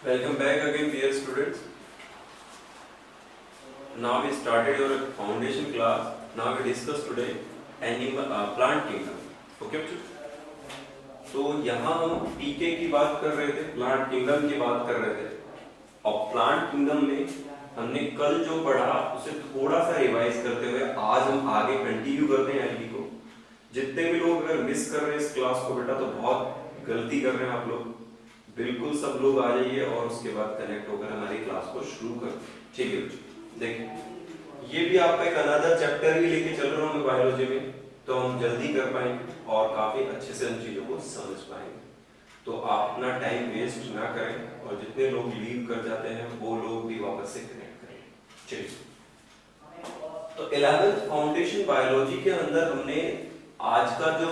Welcome back again, dear students. Now we started your foundation class. Now we discuss today plant kingdom. Okay बच्चों? तो यहाँ हम पीके की बात कर रहे थे, प्लांट किंगडम की बात कर रहे थे. और प्लांट किंगडम में हमने कल जो पढ़ा उसे थोड़ा सा रिवाइज करते हुए आज हम आगे कंटिन्यू करते हैं एलपी को. जितने भी लोग अगर मिस कर रहे हैं इस क्लास को बेटा तो बहुत गलती कर रहे हैं आप लोग. बिल्कुल सब लोग आ जाइए और उसके बाद कनेक्ट होकर हमारी क्लास को शुरू कर. ठीक है, देखिए ये भी आपका एक अनदर चैप्टर ही लेके चल रहा हूँ मैं बायोलॉजी में, तो हम जल्दी कर पाएंगे और काफी अच्छे से उन चीजों को समझ पाएंगे. तो आप अपना टाइम वेस्ट ना करें और जितने लोग लीव कर जाते हैं वो लोग भी वापस से कनेक्ट करें. चलिए, तो 11th फाउंडेशन बायोलॉजी के अंदर हमने आज का जो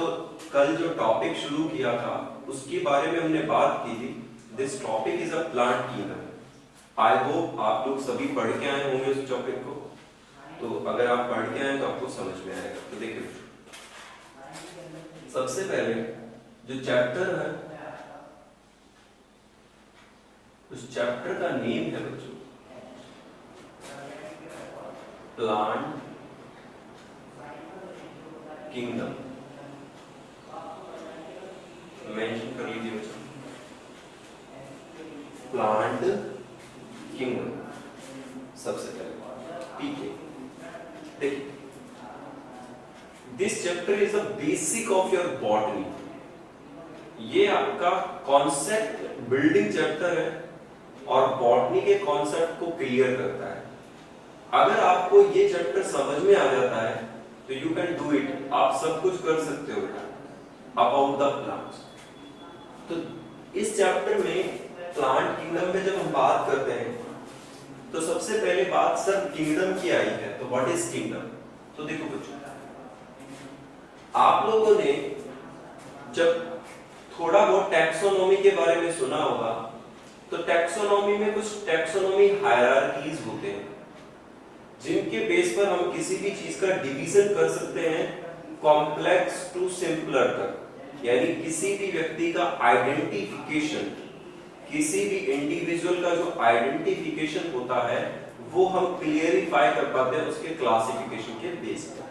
कल जो टॉपिक शुरू किया था उसके बारे में हमने बात की थी. This topic is a plant kingdom. I hope आप लोग सभी पढ़ के आए होंगे उस टॉपिक को. तो अगर आप पढ़ के आए तो आपको समझ में आएगा. तो देखिए सबसे पहले जो चैप्टर है उस चैप्टर का नेम है बच्चों प्लांट किंगडम. मेंशन कर लीजिए बच्चों, प्लांट किंगडम. सबसे पहले पीके देखिए, this chapter is a basic of your botany. ये आपका कॉन्सेप्ट बिल्डिंग चैप्टर है और बॉटनी के कॉन्सेप्ट को क्लियर करता है. अगर आपको ये चैप्टर समझ में आ जाता है तो यू कैन डू इट. आप सब कुछ कर सकते हो अबाउट द प्लांट्स. तो इस चैप्टर में प्लांट किंगडम में जब हम बात करते हैं तो सबसे पहले बात सर किंगडम की आई है. तो व्हाट इज किंगडम? तो देखो बच्चों, आप लोगों ने जब थोड़ा बहुत टैक्सोनॉमी के बारे में सुना होगा तो टैक्सोनॉमी में कुछ टैक्सोनॉमी हायरार्कीज होते हैं जिनके बेस पर हम किसी भी चीज का डिवीजन कर सकते हैं कॉम्प्लेक्स टू सिंपलर तक. यानी किसी भी व्यक्ति का आइडेंटिफिकेशन, किसी भी इंडिविजुअल का जो आइडेंटिफिकेशन होता है वो हम क्लियरिफाई कर पाते हैं उसके क्लासिफिकेशन के बेस पर.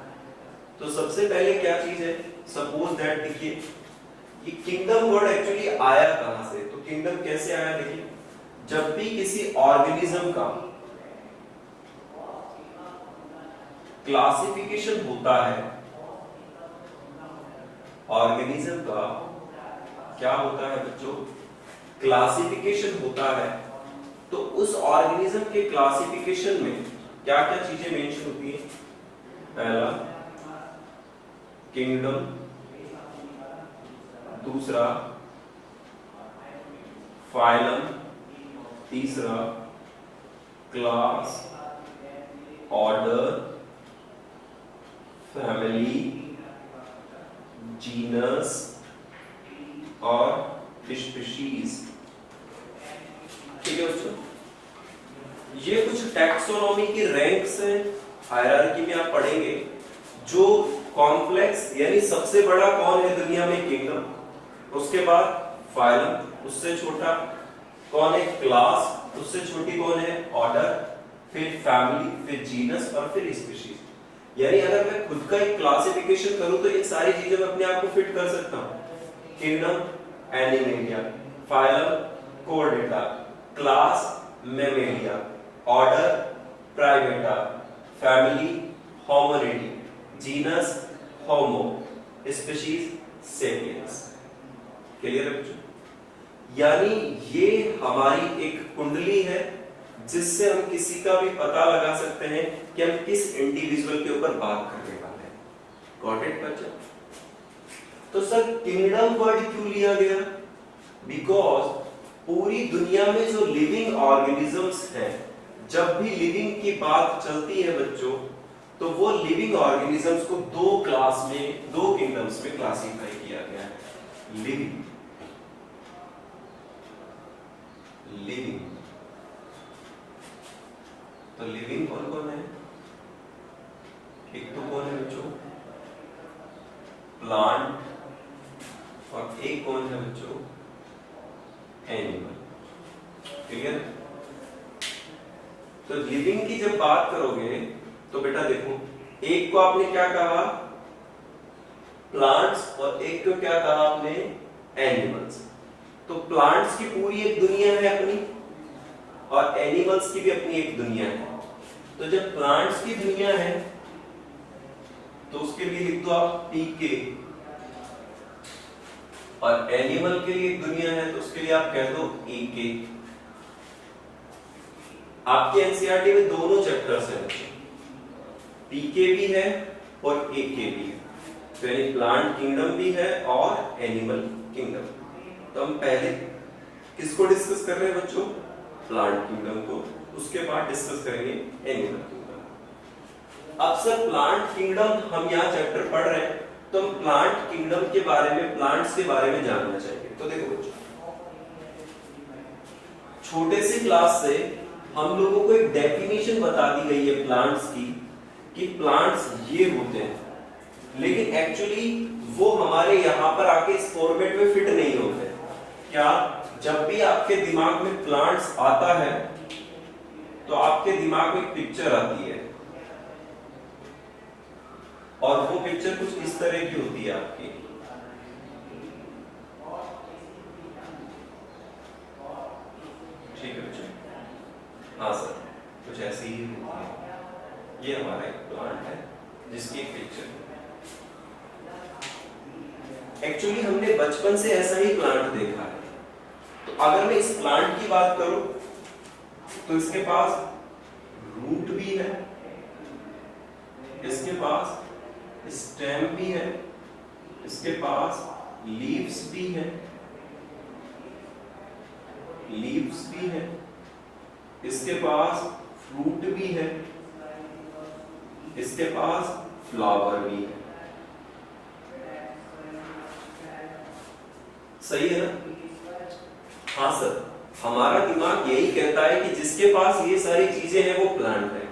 तो सबसे पहले क्या चीज है, सपोज दैट देखिए ये किंगडम वर्ड एक्चुअली आया कहां से. तो किंगडम कैसे आया, देखिए जब भी किसी ऑर्गेनिज्म का क्लासिफिकेशन होता है, ऑर्गेनिज्म का क्या होता है बच्चों, क्लासिफिकेशन होता है, तो उस ऑर्गेनिज्म के क्लासिफिकेशन में क्या क्या चीजें मेंशन होती है. पहला किंगडम, दूसरा फाइलम, तीसरा क्लास, ऑर्डर, फैमिली, जीनस और स्पीशीज. ठीक है बच्चों, ये कुछ टैक्सोनॉमी की रैंक्स हैं. हायरार्की में आप पढ़ेंगे जो कॉम्प्लेक्स यानी सबसे बड़ा कौन है दुनिया में, किंगडम. उसके बाद फाइलम, उससे छोटा कौन है, क्लास, उससे छोटी कौन है, ऑर्डर, फिर फैमिली, फिर जीनस और फिर स्पीशीज. यानी अगर मैं खुद का एक क्लासिफिकेशन करूं तो ये सारी चीजें मैं अपने आप को फिट कर सकता हूं. Kingdom animalia, phylum chordata, class mammalia, order primata, family hominidae, genus homo, species sapiens. Clear है बच्चों? यानी ये हमारी एक कुंडली है जिससे हम किसी का भी पता लगा सकते हैं कि हम किस इंडिविजुअल के ऊपर बात करने वाले हैं. गॉट इट बच्चा? तो सर किंगडम वर्ड क्यों लिया गया? बिकॉज पूरी दुनिया में जो लिविंग ऑर्गेनिजम्स हैं, जब भी लिविंग की बात चलती है बच्चों, तो वो लिविंग ऑर्गेनिजम्स को दो क्लास में, दो किंगडम्स में क्लासिफाई किया गया है. Living, living. तो लिविंग कौन कौन है? एक तो कौन है बच्चों, प्लांट, और एक कौन है बच्चों, एनिमल. क्लियर? तो लिविंग की जब बात करोगे तो बेटा देखो, एक को आपने क्या कहा, प्लांट्स, और एक को क्या कहा आपने, एनिमल्स। तो प्लांट्स की पूरी एक दुनिया है अपनी, और एनिमल्स की भी अपनी एक दुनिया है। तो जब प्लांट्स की दुनिया है तो उसके लिए लिख दो आप पीके, और एनिमल के लिए एक दुनिया है तो उसके लिए आप कह दो ईके। आपके एनसीईआरटी में दोनों चैप्टर्स हैं, पीके भी है और एके भी है, तो यानी प्लांट किंगडम भी है और एनिमल किंगडम। तो हम पहले किसको डिस्कस कर रहे हैं बच्चों, प्लांट किंगडम को, उसके बाद डिस्कस करेंगे एनिमल किंगडम। अब सर प्लांट किंगडम हम यहाँ चैप्टर पढ़ रहे हैं, तो हम प्लांट किंगडम के बारे में, प्लांट्स के बारे में जानना चाहिए। तो देखो बच्चों, छोटे से क्लास से हम लोगों को एक डेफिनेशन बता दी गई है प्लांट्स की, कि प्लांट्स ये होते हैं, लेकिन एक्चुअली वो हमारे यहाँ पर आके इस फॉर्मेट में फिट नहीं होते। क्या, जब भी आपके दिमाग में प्लांट्स आता है तो आपके दिमाग में एक पिक्चर आती है, और वो पिक्चर कुछ इस तरह की होती है आपकी। ठीक है बच्चों? हाँ सर, कुछ ऐसी ही होती है। ये हमारा एक प्लांट है जिसकी एक पिक्चर है। एक्चुअली हमने बचपन से ऐसा ही प्लांट देखा है। तो अगर मैं इस प्लांट की बात करूं तो इसके पास रूट भी है, इसके पास स्टेम भी है, इसके पास लीव्स भी है, इसके पास फ्रूट भी है, इसके पास फ्लावर भी है। सही है ना? हाँ सर, हमारा दिमाग यही कहता है कि जिसके पास ये सारी चीजें हैं वो प्लांट है,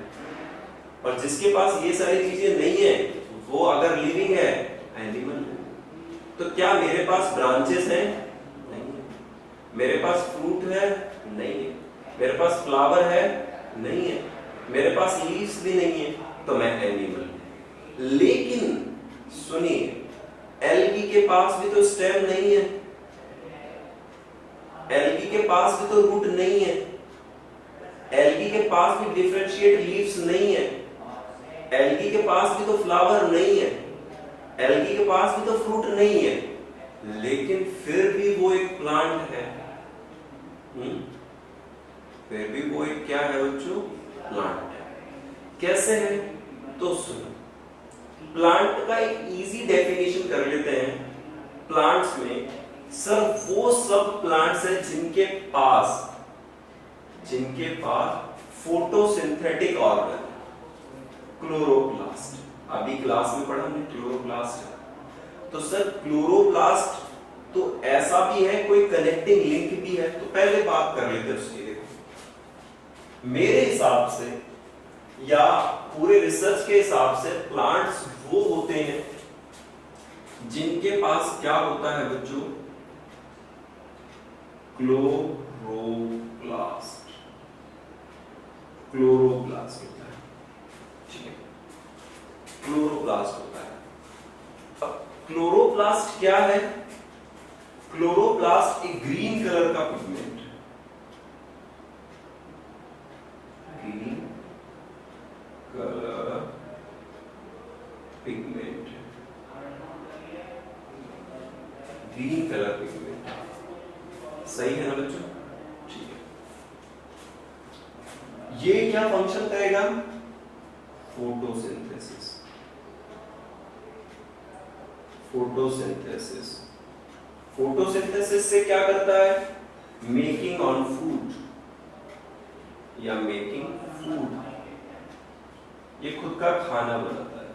और जिसके पास ये सारी चीजें नहीं है वो अगर लिविंग है, एनिमल है। तो क्या मेरे पास ब्रांचेस हैं? नहीं है। मेरे पास फ्रूट है? नहीं है। मेरे पास फ्लावर है? नहीं है। मेरे पास लीव्स भी नहीं है, तो मैं एनिमल। लेकिन सुनिए, एल्गी के पास भी तो स्टेम नहीं है, एल्गी के पास भी तो रूट नहीं है, एल्गी के पास भी डिफरेंशिएट लीव्स नहीं है, एल्गी के पास भी तो फ्लावर नहीं है, एल्गी के पास भी तो फ्रूट नहीं है, लेकिन फिर भी वो एक प्लांट है। फिर भी वो एक क्या है बच्चों? प्लांट है। कैसे है? तो सुनो, प्लांट का एक इजी डेफिनेशन कर लेते हैं। प्लांट्स में सर वो सब प्लांट्स हैं जिनके पास फोटोसिंथेटिक ऑर्गन, क्लोरोप्लास्ट। अभी क्लास में पढ़ा हमने क्लोरोप्लास्ट है। तो सर क्लोरोप्लास्ट तो ऐसा भी है, कोई कनेक्टिंग लिंक भी है। तो पहले बात कर लेते हैं उसकी। देखो मेरे हिसाब से या पूरे रिसर्च के हिसाब से प्लांट्स वो होते हैं जिनके पास क्या होता है बच्चों? क्लोरोप्लास्ट होता है। ठीक है, क्लोरोप्लास्ट होता है। अब क्लोरोप्लास्ट क्या है? क्लोरोप्लास्ट एक ग्रीन कलर का pigment, green colour pigment, green colour pigment. सही है ना बच्चों? ठीक है। ये क्या फंक्शन करेगा? फोटोसिंथेसिस। फोटोसिंथेसिस, फोटोसिंथेसिस से क्या करता है? मेकिंग ऑन फूड या मेकिंग फूड। ये खुद का खाना बनाता है।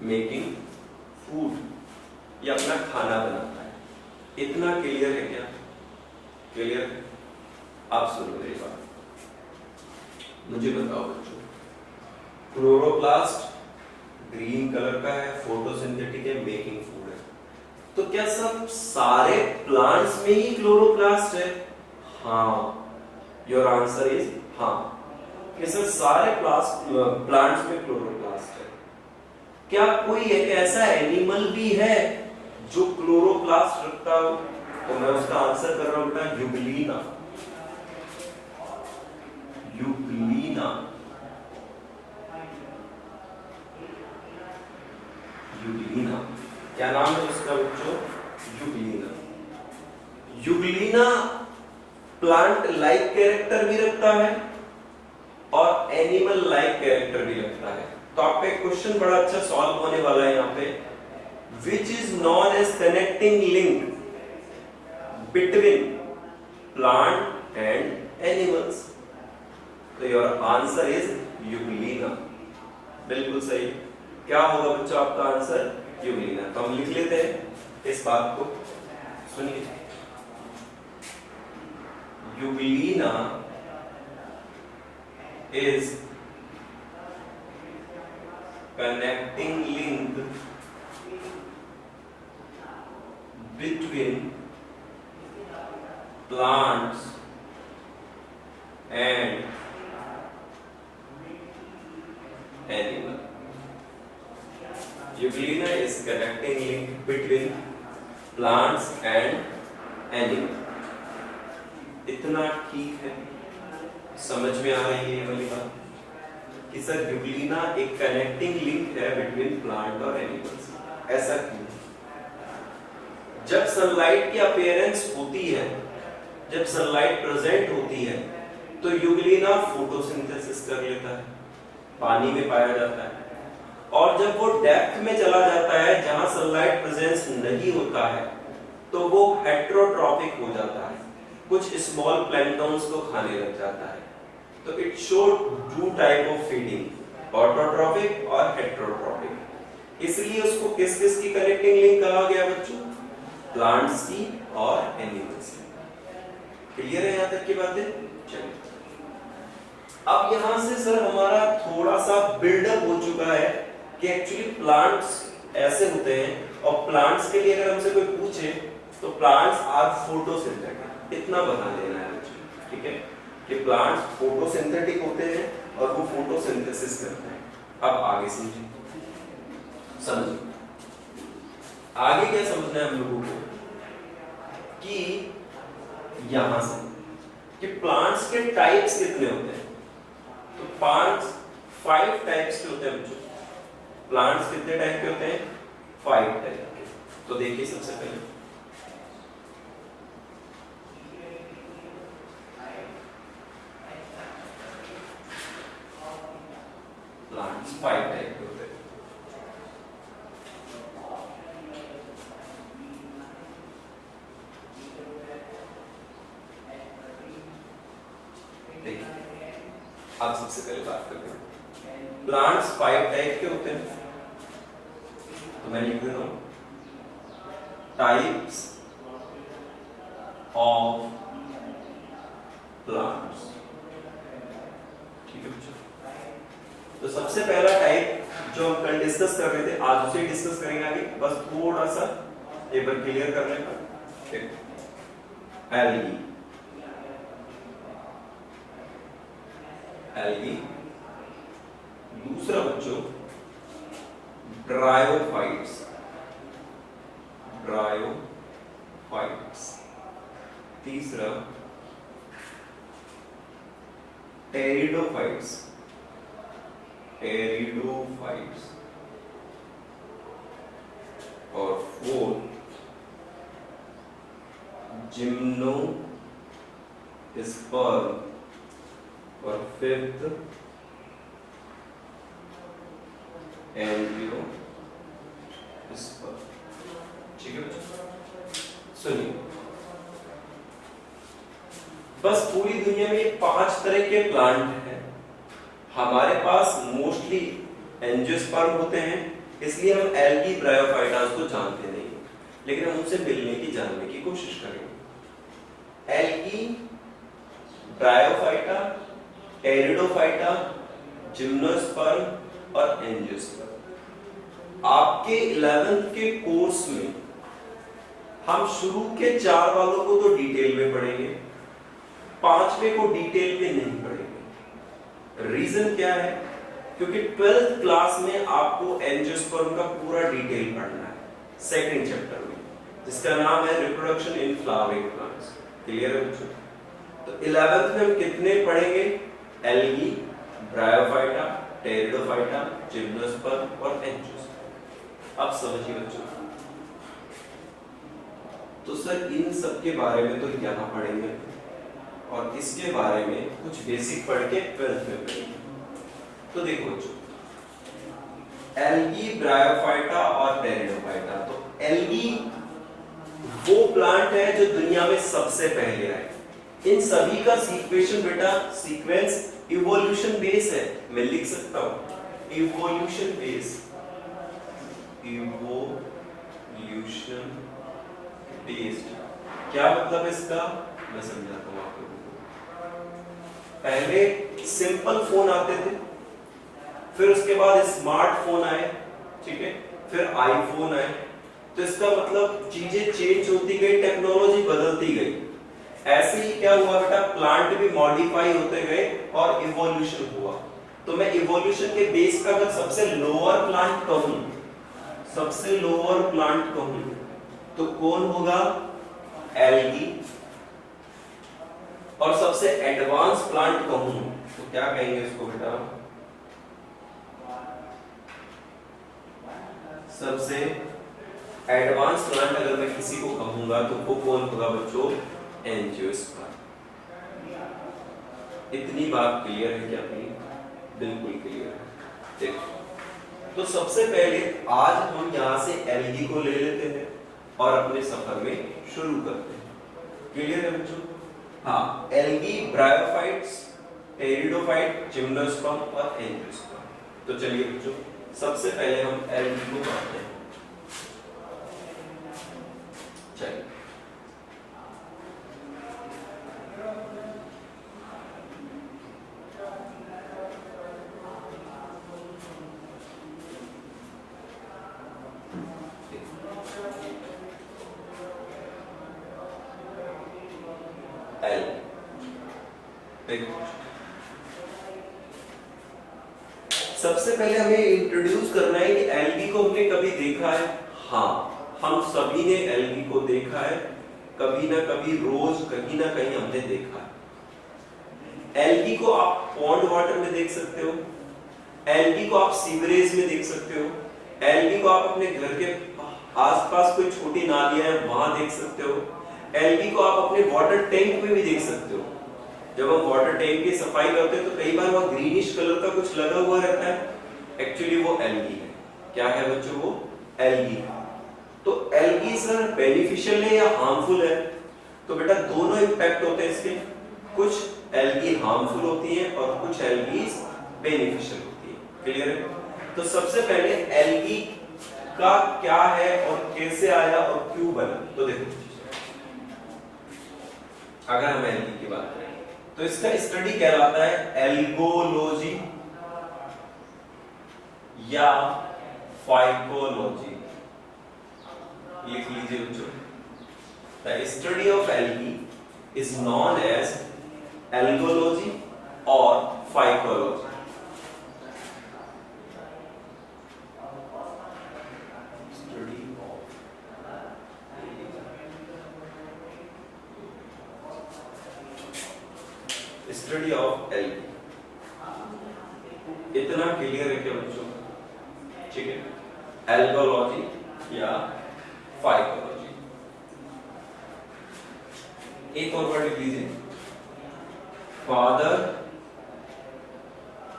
मेकिंग फूड, ये अपना खाना बनाता है। इतना क्लियर है क्या? क्लियर? आप सुनो मेरी बात, मुझे बताओ बच्चों, क्लोरोप्लास्ट ग्रीन कलर का है, फोटोसिंथेटिक है, मेकिंग फूड है। तो क्या सब सारे प्लांट्स में ही क्लोरोप्लास्ट है? हाँ, योर आंसर इज हाँ। कि सर सारे प्लांट्स में क्लोरोप्लास्ट है। क्या कोई एक ऐसा एनिमल भी है जो क्लोरोप्लास्ट रखता हो? तो मैं उसका आंसर कर रहा हूं बेटा यूग्लिना। यूग्लिना, यूग्लिना क्या नाम है उसका बच्चों? Euglena. Euglena plant like character भी रखता है और एनिमल लाइक कैरेक्टर भी रखता है। तो आपका एक क्वेश्चन बड़ा अच्छा सॉल्व होने वाला है यहाँ पे, which is known as connecting link between plant and animals. तो योर आंसर इज यूग्लिना। बिल्कुल सही। क्या होगा बच्चों आपका आंसर? यूग्लिना। तो हम लिख लेते हैं इस बात को, सुनिए। Euglena is connecting link between plants and animal. Euglena is connecting link between plants and animal. इतना ठीक है, समझ में आ रही है ये वाली बात कि सर यूग्लिना एक कनेक्टिंग लिंक है बिटवीन प्लांट और एनिमल्स। ऐसा क्यों? जब सनलाइट की अपीयरेंस होती है, जब सनलाइट प्रेजेंट होती है, तो यूग्लिना फोटोसिंथेसिस कर लेता है, पानी में पाया जाता है। और जब वो डेप्थ में चला जाता है जहां सनलाइट प्रेजेंस नहीं होता है, तो वो हेट्रोट्रॉपिक हो जाता है, कुछ स्मॉल प्लैंक्टन्स को खाने लग जाता है। तो it showed two type of feeding, autotrophic और हेट्रोट्रॉपिक। इसलिए उसको किस किस की कनेक्टिंग लिंक कहा गया बच्चों? प्लांट्स की और एनिमल्स की। क्लियर है यहां तक की बातें? चलिए, अब यहां से सर हमारा थोड़ा सा बिल्डअप हो चुका है कि एक्चुअली प्लांट्स ऐसे होते हैं, और प्लांट्स के लिए अगर हमसे कोई पूछे तो प्लांट्स आर फोटोसिंथेटिक, इतना बता देना है बच्चों, ठीक है? कि प्लांट्स फोटोसिंथेटिक होते हैं और वो फोटोसिंथेसिस करते हैं। अब आगे समझिए, आगे क्या समझना है हम लोगों को कि यहां से कि प्लांट्स के टाइप्स कितने होते हैं। तो प्लांट्स 5 टाइप्स के होते हैं बच्चों। प्लांट्स कितने टाइप के होते हैं? 5 टाइप के। तो देखिए सबसे पहले प्लांट्स 5 टाइप के होते हैं। देखिए, आप सबसे पहले बात करते हैं प्लांट्स 5 टाइप के होते हैं। तो मैं लिख देता हूं टाइप्स ऑफ प्लांट्स, ठीक है बच्चों? तो सबसे पहला टाइप जो हम कल डिस्कस कर रहे थे, आज उसे डिस्कस करेंगे आगे। बस थोड़ा सा एक बार क्लियर करने पर, एल्गी। एल्गी। दूसरा बच्चों ब्रायोफाइट्स। ब्रायोफाइट्स। तीसरा टेरिडोफाइट्स। टेरिडोफाइट्स। और 4 जिम्नोस्पर्म। और 5th एंजियोस्पर्म। ठीक है बच्चों? सुनिए, बस पूरी दुनिया में 5 तरह के प्लांट हैं। हमारे पास मोस्टली एंजियोस्पर्म होते हैं, इसलिए हम एल्गी ब्रायोफाइटास को जानते नहीं, लेकिन हम उनसे मिलने की जानने की कोशिश करेंगे। एल्गी, ब्रायोफाइटा, टेरिडोफाइटा, जिम्नोस्पर्म और एंजियोस्पर्म। आपके 11th के कोर्स में हम शुरू के 4 वालों को तो डिटेल में पढ़ेंगे, पांचवे को डिटेल में नहीं पढ़ेंगे। रीजन क्या है? क्योंकि 12th क्लास में आपको एंजियोस्पर्म का पूरा डिटेल पढ़ना है सेकंड चैप्टर में, जिसका नाम है reproduction in flowering plants. Clear है बच्चों? तो 11th में हम कितने पढ़ेंगे? एल्गी, ब्रायोफाइटा, टेरिडोफाइटा, जिम्नोस्पर्म और एंजियोस्पर्म। अब समझिए बच्चों, तो सर इन सब के बारे में तो यहाँ पढ़ेंगे और इसके बारे में कुछ बेसिक पढ़ के 12th में पढ़ेंगे। तो देखो बच्चों, एल्गी, ब्रायोफाइटा और टेरिडोफाइटा। तो एल्गी वो प्लांट है जो दुनिया में सबसे पहले आए। इन सभी का सीक्वेंस बेटा, सीक्वेंस इवोल्यूशन बेस है। मैं लिख सकता हूं इवोल्यूशन बेस, इवोल्यूशन बेस्ड। क्या मतलब है इसका? मैं समझाता हूं आप लोगों को। पहले सिंपल फोन आते थे, फिर उसके बाद स्मार्टफोन आए, ठीक है, फिर आईफोन आए। तो इसका मतलब चीजें चेंज होती गई, टेक्नोलॉजी बदलती गई। ऐसे ही क्या हुआ बेटा, प्लांट भी मॉडिफाई होते गए और इवोल्यूशन हुआ। तो मैं इवोल्यूशन के बेस का अगर सबसे लोअर प्लांट कहूं, सबसे लोअर प्लांट कहूं, तो कौन होगा? एल्गी। और सबसे एडवांस प्लांट कहूं तो क्या कहेंगे इसको बेटा? सबसे एडवांस प्लांट अगर मैं किसी को कहूंगा तो वो कौन होगा बच्चों? एंजियोस्पर्म। इतनी बात क्लियर है क्या अपनी? बिल्कुल क्लियर है। देखो, तो सबसे पहले आज हम यहां से एल्गी को ले लेते हैं और अपने सफर में शुरू करते हैं। क्लियर है बच्चों? हाँ, एल्गी, ब्रायोफाइट्स, टेरिडोफाइट, जिम्नोस्पर्म और एंजियोस्पर्म। तो चलिए बच्चों, सबसे पहले हम एल्गी को पढ़ते हैं। चलिए, सबसे पहले हमें इंट्रोड्यूस करना है कि एल्गी को हमने कभी देखा है? हाँ, हम सभी ने एल्गी को देखा है, कभी ना कभी, रोज कहीं ना कहीं हमने देखा है। एल्गी को आप पॉन्ड वाटर में देख सकते हो, एल्गी को आप सीवरेज में देख सकते हो, एल्गी को आप अपने घर के आसपास कोई छोटी नालियां हैं वहां देख सकते हो, एल्गी को आप अपने वाटर टैंक में भी देख सकते हो। जब हम वाटर टैंक की सफाई करते हैं तो कई बार वहां ग्रीनिश कलर का कुछ लगा हुआ रहता है, एक्चुअली वो एल्गी है। क्या है बच्चों? वो एल्गी। तो एल्गी सर बेनिफिशियल है या हार्मफुल है? तो बेटा दोनों इंपैक्ट होते हैं इसके। कुछ एल्गी हार्मफुल होती है और कुछ एल्गी बेनिफिशियल होती है। क्लियर है? तो सबसे पहले एल्गी का क्या है और कैसे आया और क्यों बना। तो देखो, अगर हम एल्गी की बात करें तो इसका स्टडी कहलाता है एल्गोलॉजी या फाइकोलॉजी। लिख लीजिए बच्चों, the study of algae is known as algology और फाइकोलॉजी। स्टडी ऑफ एल्गी, इतना क्लियर है क्या बच्चों? ठीक है, एल्गोलॉजी या फाइकोलॉजी। एक और वर्ड लिख लीजिए, father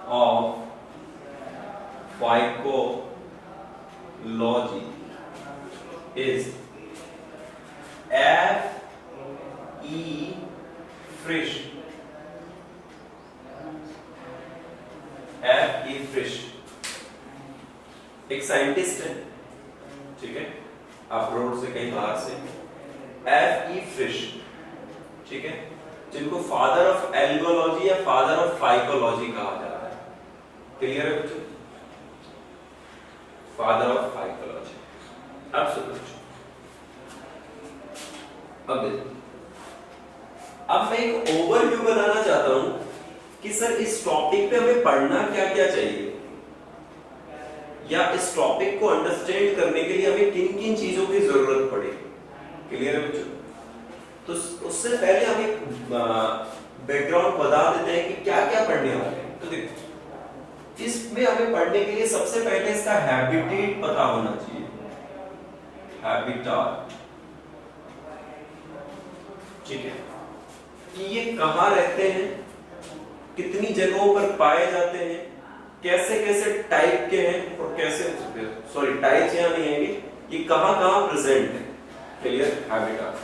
of phycology is F.E. Frisch। F.E. Frisch एक साइंटिस्ट है, ठीक है, अब्रॉड से, कहीं बाहर से। F.E. Frisch, ठीक है, जिनको फादर ऑफ एल्गोलॉजी या फादर ऑफ फाइकोलॉजी कहा जाता है। क्लियर है बच्चों? Father of phycology. अब सुनो, अब देखो, अब मैं एक ओवरव्यू बनाना चाहता हूं कि सर इस टॉपिक पे हमें पढ़ना क्या क्या चाहिए, या इस टॉपिक को अंडरस्टैंड करने के लिए हमें किन किन चीजों की जरूरत पड़ेगी। क्लियर है बच्चों? तो उससे पहले हम एक बैकग्राउंड बता देते हैं कि क्या क्या पढ़ने वाले हैं। तो देखो, इसमें हमें पढ़ने के लिए सबसे पहले इसका हैबिटेट पता होना चाहिए। हैबिटाट, ठीक है, कि ये कहां रहते हैं, कितनी जगहों पर पाए जाते हैं, कैसे कैसे टाइप के हैं, और कैसे, सॉरी टाइप्स यहां नहीं आएंगे, ये कहां कहां प्रेजेंट है। क्लियर? हैबिटाट।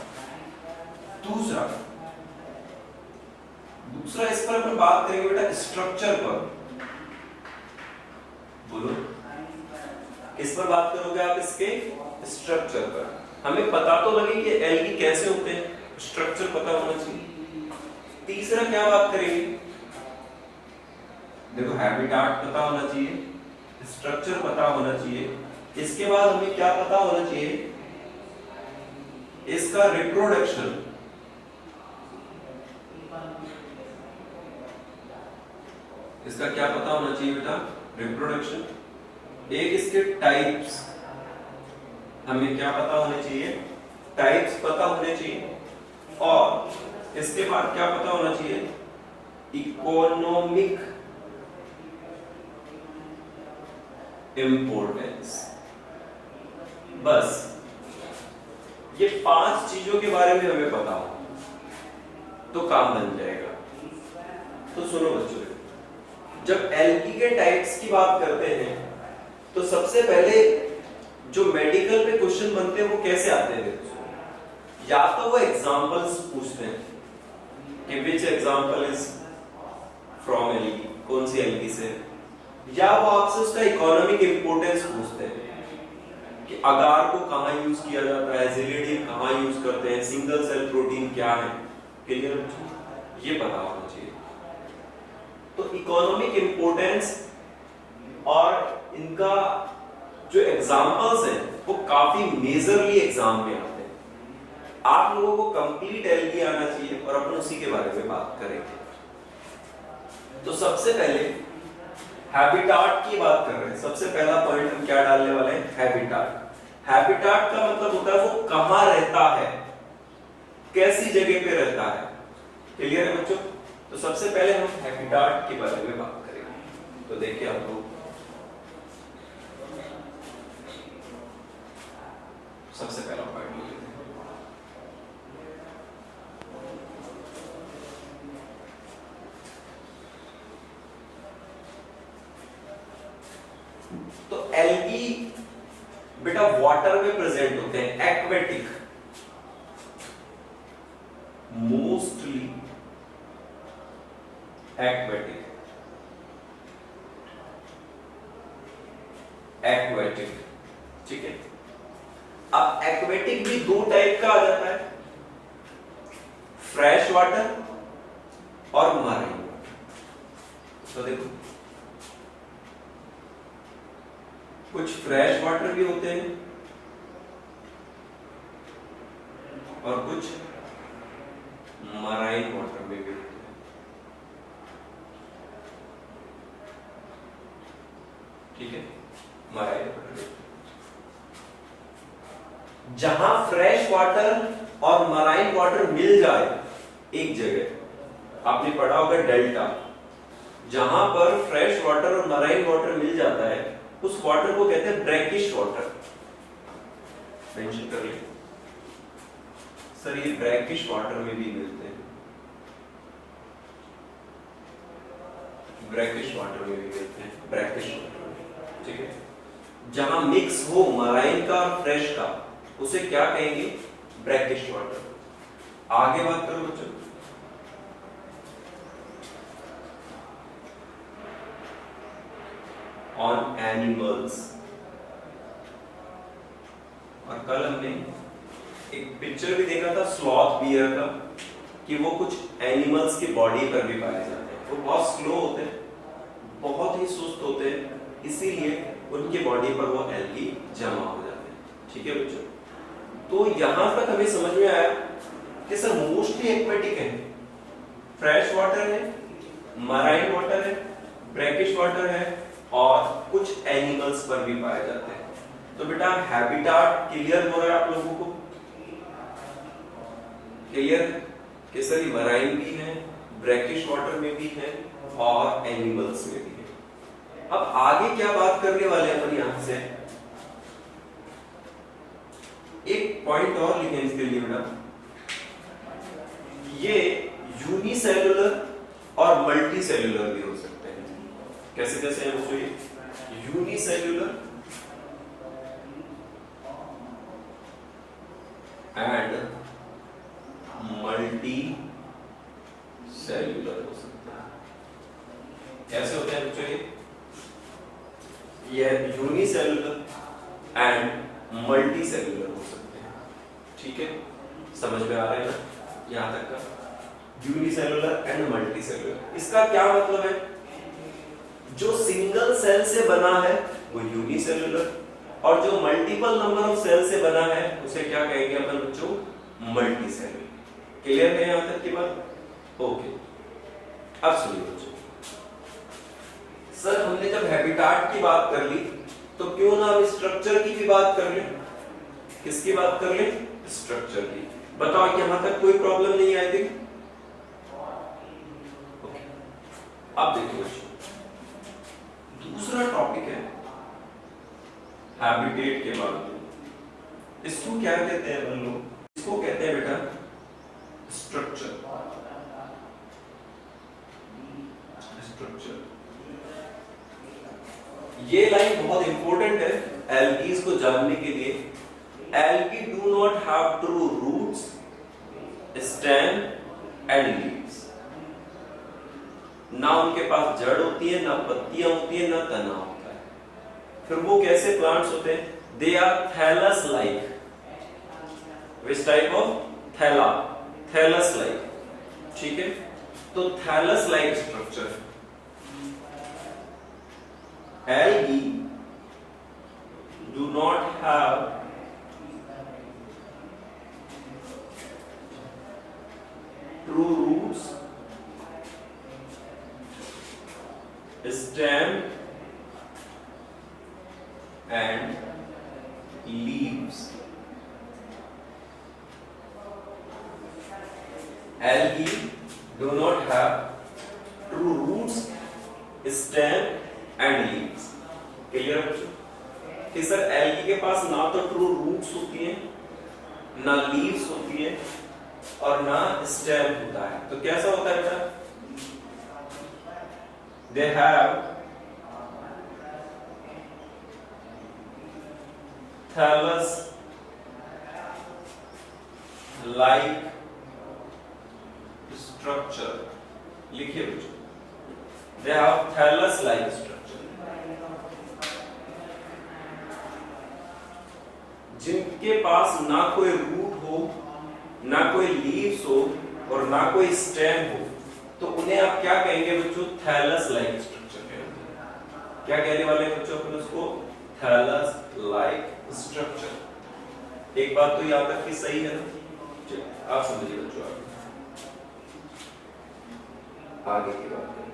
दूसरा इस पर अपन बात करेंगे बेटा स्ट्रक्चर पर। बोलो, किस पर बात करोगे आप? इसके स्ट्रक्चर पर। हमें पता तो लगे कि एल्गी कैसे होते हैं, स्ट्रक्चर पता होना चाहिए। तीसरा क्या बात करेंगे? देखो, हैबिटाट पता होना चाहिए, स्ट्रक्चर पता होना चाहिए। इसके बाद हमें क्या पता होना चाहिए? इसका रिप्रोडक्शन। इसका क्या पता होना चाहिए बेटा? रिप्रोडक्शन। एक इसके टाइप्स, हमें क्या पता होने चाहिए? टाइप्स पता होने चाहिए। और इसके बाद क्या पता होना चाहिए? Economic importance. बस ये 5 चीजों के बारे में हमें पता हो तो काम बन जाएगा। तो सुनो बच्चों, जब एल्गी के टाइप्स की बात करते हैं तो सबसे पहले जो मेडिकल पे क्वेश्चन बनते हैं वो कैसे आते हैं? या तो वो एग्जांपल्स पूछते हैं कि विच एग्जांपल इज फ्रॉम एल्गी, कौन सी एल्गी से, या वो आपसे उसका इकोनॉमिक इंपोर्टेंस पूछते हैं कि अगार को कहां यूज किया जाता है, जिलेटिन कहां यूज करते हैं, सिंगल सेल प्रोटीन क्या है। क्लियर? ये पता होना चाहिए। तो इकोनॉमिक इंपोर्टेंस और इनका जो एग्जांपल्स हैं वो काफी मेजरली एग्जाम में आते हैं। आप लोगों को कंप्लीट एल्गी आना चाहिए और अपन उसी के बारे में बात करेंगे। तो सबसे पहले हैबिटाट की बात कर रहे हैं। सबसे पहला पॉइंट हम क्या डालने वाले हैं? हैबिटाट। हैबिटाट का मतलब होता है वो कहां रहता है, कैसी जगह पे रहता है। क्लियर है बच्चों? तो सबसे पहले हम हैबिटाट के बारे में बात करेंगे। तो देखिए आप लोग, सबसे पहला पॉइंट ले लेते हैं। तो एल्गी बेटा वाटर में प्रेजेंट होते हैं, एक्वेटिक, मोस्टली एक्वेटिक। एक्वेटिक, ठीक है। अब एक्वेटिक भी 2 टाइप का आ जाता है, फ्रेश वाटर और मरीन। तो देखो, कुछ फ्रेश वाटर भी होते हैं और कुछ मराइन वाटर में भी होते हैं। ठीक है, मराइन वाटर। जहां फ्रेश वाटर और मराइन वाटर मिल जाए एक जगह, आपने पढ़ा होगा डेल्टा, जहां पर फ्रेश वाटर और मराइन वाटर मिल जाता है उस वाटर को कहते हैं ब्रैकिश वाटर। मेंशन कर ले सर, ये ब्रैकिश वाटर में भी मिलते हैं, ब्रैकिश वाटर में भी मिलते हैं, ब्रैकिश वाटर में। ठीक है, जहां मिक्स हो मराइन का और फ्रेश का उसे क्या कहेंगे? Brackish water. आगे बात करो बच्चों, ऑन एनिमल्स। और कल हमने एक पिक्चर भी देखा था स्लॉथ बियर का, कि वो कुछ एनिमल्स की बॉडी पर भी पाए जाते हैं। वो बहुत स्लो होते हैं, बहुत ही सुस्त होते हैं, इसीलिए उनकी बॉडी पर वो एल्गी जमा हो जाते हैं। ठीक है बच्चों, तो यहां तक हमें समझ में आया कि सर मोस्टली एक्वेटिक है, फ्रेश वाटर है, मराइन वाटर है, ब्रैकिश वाटर है और कुछ एनिमल्स पर भी पाए जाते हैं। तो बेटा हैबिटाट क्लियर हो रहा है आप लोगों को? क्लियर कि सर ये मराइन भी है, ब्रैकिश वाटर में भी है और एनिमल्स में भी है। अब आगे क्या बात करने वाले हैं अपन यहां से, एक पॉइंट और लिखें इसके लिए बेटा, ये यूनिसेलुलर और मल्टी सेलुलर भी हो सकते हैं। कैसे कैसे है बच्चों? ये यूनिसेलुलर एंड मल्टी सेलुलर हो सकता है। कैसे होते हैं बच्चों ये यूनिसेलुलर एंड मल्टी सेलुलर हो सकते हैं। ठीक है, समझ में आ रहा है ना यहां तक का? यूनिसेलुलर एंड मल्टी सेलुलर, इसका क्या मतलब है? जो सिंगल सेल से बना है वो यूनिसेलुलर, और जो मल्टीपल नंबर ऑफ सेल से बना है उसे क्या कहेंगे अपन बच्चों? Multi cellular. क्लियर है यहां तक की बात? ओके, अब सुनिए बच्चों, सर हमने जब हैबिटाट की बात कर ली तो क्यों ना हम स्ट्रक्चर की भी बात कर लें? किसकी बात कर लें? स्ट्रक्चर की। बताओ यहां तक कोई प्रॉब्लम नहीं आई थी? ओके, अब देखिए बच्चों, दूसरा टॉपिक है हैबिटेट के बारे में। इसको क्या कहते हैं अपन लोग? इसको कहते हैं बेटा स्ट्रक्चर। स्ट्रक्चर, ये लाइन बहुत इंपॉर्टेंट है एल्गीज को जानने के लिए। Algae do not have true roots, stem and leaves. ना उनके पास जड़ होती है, ना पत्तियां होती है, ना तना होता है। फिर वो कैसे प्लांट्स होते हैं? They are thallus like. Which type of? थैला, थैलस लाइक। ठीक है, तो thallus like structure. Algae do not have true roots, stem and leaves. Algae do not have true roots, stem and leaves. Clear बच्चों कि sir algae के पास ना तो true roots होती हैं, ना लीव्स होती है और ना स्टेम होता है। तो कैसा होता है बेटा? They have thallus like structure. लिखिए बच्चों, they have thallus like structure. जिनके पास ना कोई रूट हो, ना कोई लीव्स हो और ना कोई स्टेम हो, तो उन्हें आप क्या कहेंगे बच्चों? थैलस लाइक स्ट्रक्चर कहेंगे। क्या कहने वाले हैं बच्चों अपन उसको? Thallus like structure. एक बात तो यहां तक की सही है ना? चलिए आप समझिए बच्चों, आगे की बात करें।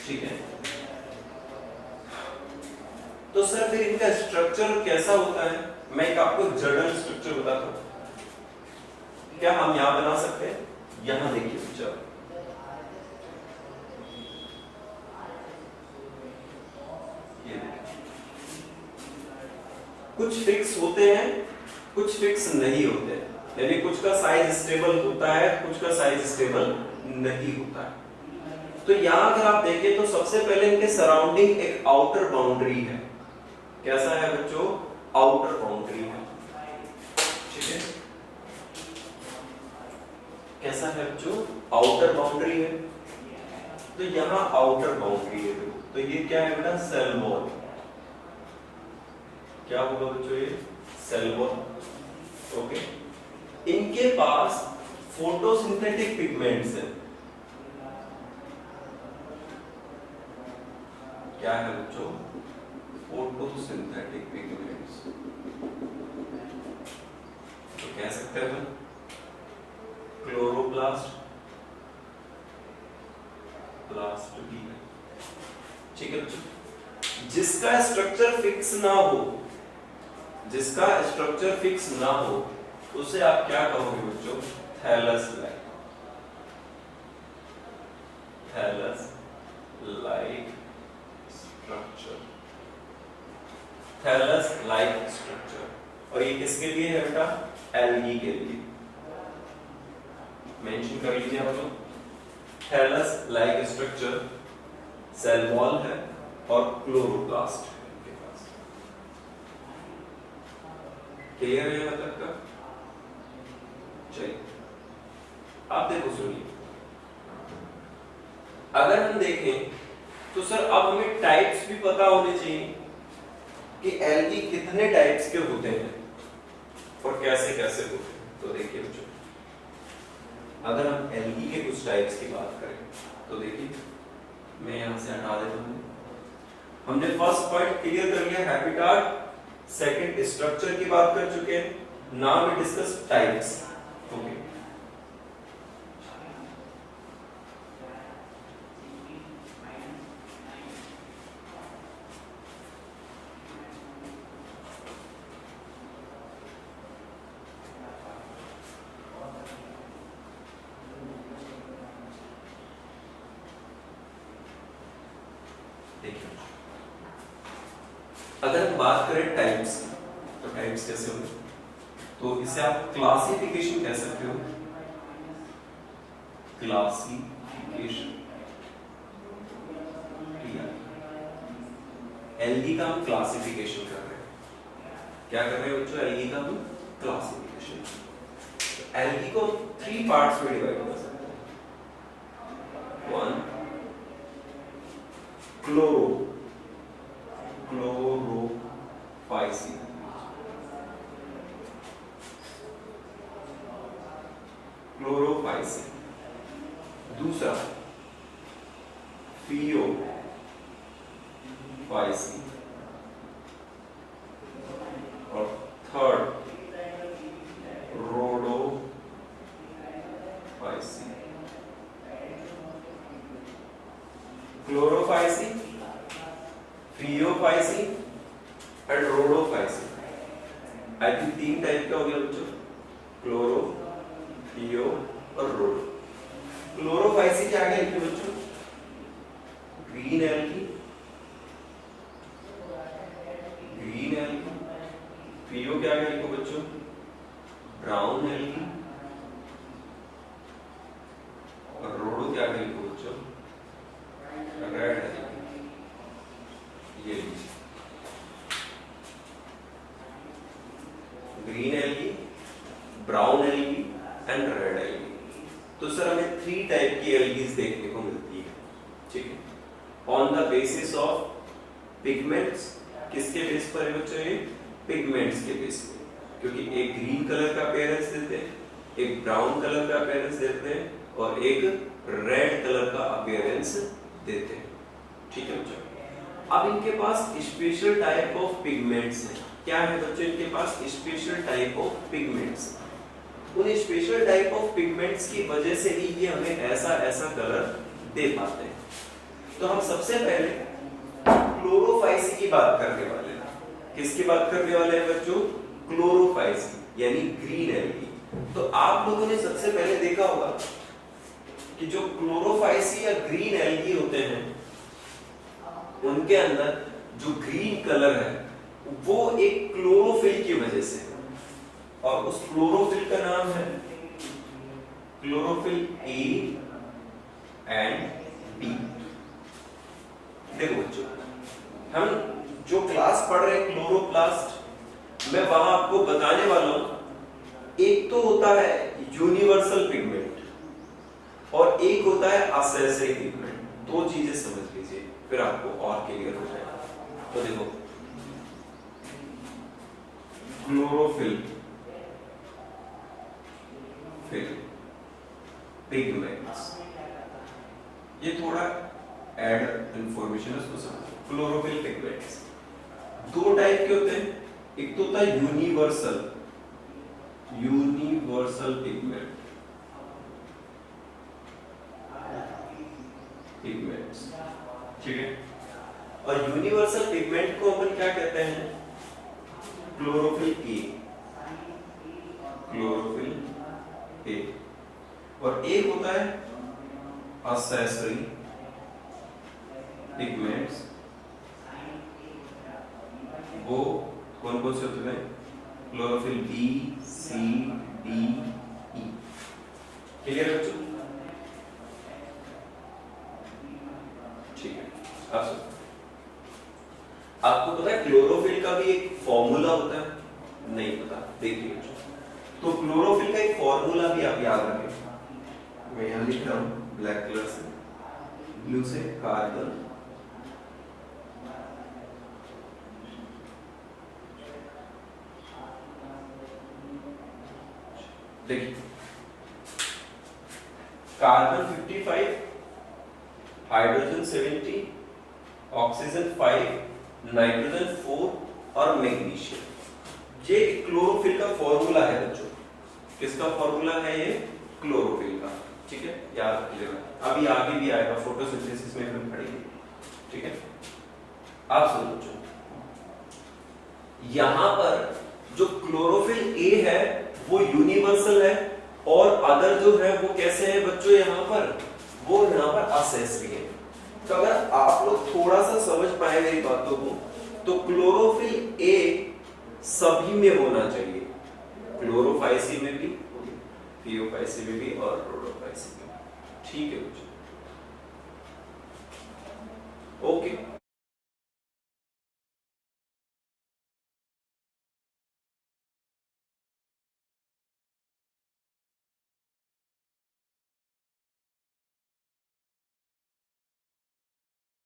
ठीक है, तो सर फिर इनका स्ट्रक्चर कैसा होता है? मैं एक आपको जनरल स्ट्रक्चर बताता हूं। क्या हम यहां बना सकते हैं? यहां देखिए बच्चों, ये कुछ फिक्स होते हैं, कुछ फिक्स नहीं होते, यानी कुछ का साइज स्टेबल होता है, कुछ का साइज स्टेबल नहीं होता है। तो यहां अगर आप देखें तो सबसे पहले इनके सराउंडिंग एक आउटर बाउंड्री है। कैसा है बच्चों? आउटर बाउंड्री है। ठीक है, कैसा है बच्चों? आउटर बाउंड्री है। तो यहां आउटर बाउंड्री है, तो ये क्या है बेटा? Cell wall. क्या होगा बच्चों? ये सेल वॉल। ओके, इनके पास फोटोसिंथेटिक पिगमेंट्स है। क्या है बच्चों? Photosynthetic pigments. तो कह सकते हैं क्लोरोप्लास्ट, प्लास्ट भी है, ठीक है बच्चों। जिसका स्ट्रक्चर फिक्स ना हो, जिसका स्ट्रक्चर फिक्स ना हो, उसे आप क्या कहोगे बच्चों? Thallus like, thallus like structure, thallus like structure. और ये किसके लिए है बेटा? एल्गी के लिए। मेंशन कर लीजिए आप लोग, thallus like structure, cell wall है और क्लोरोप्लास्ट है इनके पास। क्लियर है यहाँ तक का? चलिए आप देखो, सुनिए, अगर हम देखें तो सर अब हमें टाइप्स भी पता होने चाहिए कि एल्गी कितने टाइप्स के होते हैं और कैसे कैसे होते हैं। तो देखिए बच्चों, अगर हम एल्गी के कुछ टाइप्स की बात करें तो देखिए, मैं यहां से हटा देता हूं। हमने फर्स्ट पॉइंट क्लियर कर लिया, हैबिटाट। सेकंड स्ट्रक्चर की बात कर चुके हैं। Now we discuss types. Okay, अगर हम बात करें टाइप्स की, तो टाइप्स कैसे होंगे? तो इसे आप क्लासिफिकेशन कह सकते हो, क्लासिफिकेशन। एल्गी का हम क्लासिफिकेशन कर रहे हैं। क्या कर रहे हैं बच्चों? एल्गी का हम क्लासिफिकेशन। एल्गी को 3 पार्ट्स में डिवाइड कर सकते हैं। 1 क्लोरो, क्लोरोफाइसिन, क्लोरोफाइसिन। दूसरा फियोफाइसिन, और third rhodophyceae. Chlorophyceae, phaeophyceae and rhodophyceae. I think 3 type का हो गया बच्चों, क्लोरो, फियो और रोडो। क्लोरोफाइसिन क्या आगे लिखे बच्चों? Green algae, green algae. Phaeo क्या आगे लिखो बच्चों? Brown algae. और रोडो क्या आगे लिखो बच्चों? Red algae. ये लीजिए, green algae, brown algae and red algae. तो सर हमें 3 टाइप की एल्गीज देखने को मिलती है, ठीक है। On the basis of pigments, किसके बेस पर है बच्चों? ये पिगमेंट्स के बेस पर, क्योंकि एक ग्रीन कलर का अपीयरेंस देते हैं, एक ब्राउन कलर का अपीयरेंस देते हैं और एक रेड कलर का अपीयरेंस देते हैं, ठीक है बच्चों। अब इनके पास स्पेशल टाइप ऑफ पिगमेंट्स हैं। क्या है बच्चों इनके पास? Special type of pigments. उन स्पेशल टाइप ऑफ पिगमेंट्स की वजह से ही ये हमें ऐसा ऐसा कलर दे पाते हैं। तो हम सबसे पहले क्लोरोफाइसी की बात करने वाले हैं। किसकी बात करने वाले हैं बच्चों? क्लोरोफाइसी यानी ग्रीन एल्गी। तो आप लोगों ने सबसे पहले देखा होगा कि जो क्लोरोफाइसी या ग्रीन एल्गी होते हैं, उनके अंदर जो ग्रीन कलर है वो एक क्लोरोफिल की वजह से, और उस क्लोरोफिल का नाम है क्लोरोफिल ए एंड बी। देखो बच्चों, हम जो क्लास पढ़ रहे हैं क्लोरोप्लास्ट, मैं वहां आपको बताने वाला हूं, एक तो होता है यूनिवर्सल पिगमेंट और एक होता है असेसिव पिगमेंट। 2 चीजें समझ लीजिए, फिर आपको और क्लियर हो जाएगा। तो देखो, क्लोरोफिल, फिर पिगमेंट्स, ये थोड़ा ऐड इंफॉर्मेशन है, उसको समझो। क्लोरोफिल पिगमेंट्स 2 टाइप के होते हैं। एक तो होता है यूनिवर्सल, यूनिवर्सल पिगमेंट, पिगमेंट्स, ठीक है। और यूनिवर्सल पिगमेंट को अपन क्या कहते हैं? Chlorophyll A, chlorophyll A. और एक होता है एक्सेसरी पिगमेंट्स, वो कौन कौन से होते हैं? क्लोरोफिल बी, सी, डी, ई। क्लियर है बच्चों? ठीक है। अब सुनो, आपको पता है क्लोरोफिल का भी एक फॉर्मूला होता है? नहीं पता? देखिए बच्चों, तो क्लोरोफिल का एक फॉर्मूला भी आप याद रखें। मैं यहां लिख रहा हूं ब्लैक कलर से, ब्लू से, कार्बन देखिए, कार्बन 55, हाइड्रोजन 70, ऑक्सीजन 5, नाइट्रोजन 4 और मैग्नीशियम। ये क्लोरोफिल का फॉर्मूला है बच्चों। किसका फॉर्मूला है ये? क्लोरोफिल का, ठीक है, याद रखिएगा। अभी आगे भी आएगा, फोटोसिंथेसिस में हम पढ़ेंगे, ठीक है। आप सुनो बच्चों, यहां पर जो क्लोरोफिल ए है वो यूनिवर्सल है, और अदर जो है वो कैसे है बच्चों? यहाँ पर वो यहाँ पर असेसरी है। तो अगर आप लोग थोड़ा सा समझ पाए मेरी बातों को, तो क्लोरोफिल ए सभी में होना चाहिए, क्लोरोफाइसी में भी, पीओफाइसी में भी और रोडोफाइसी में, ठीक है बच्चों। ओके।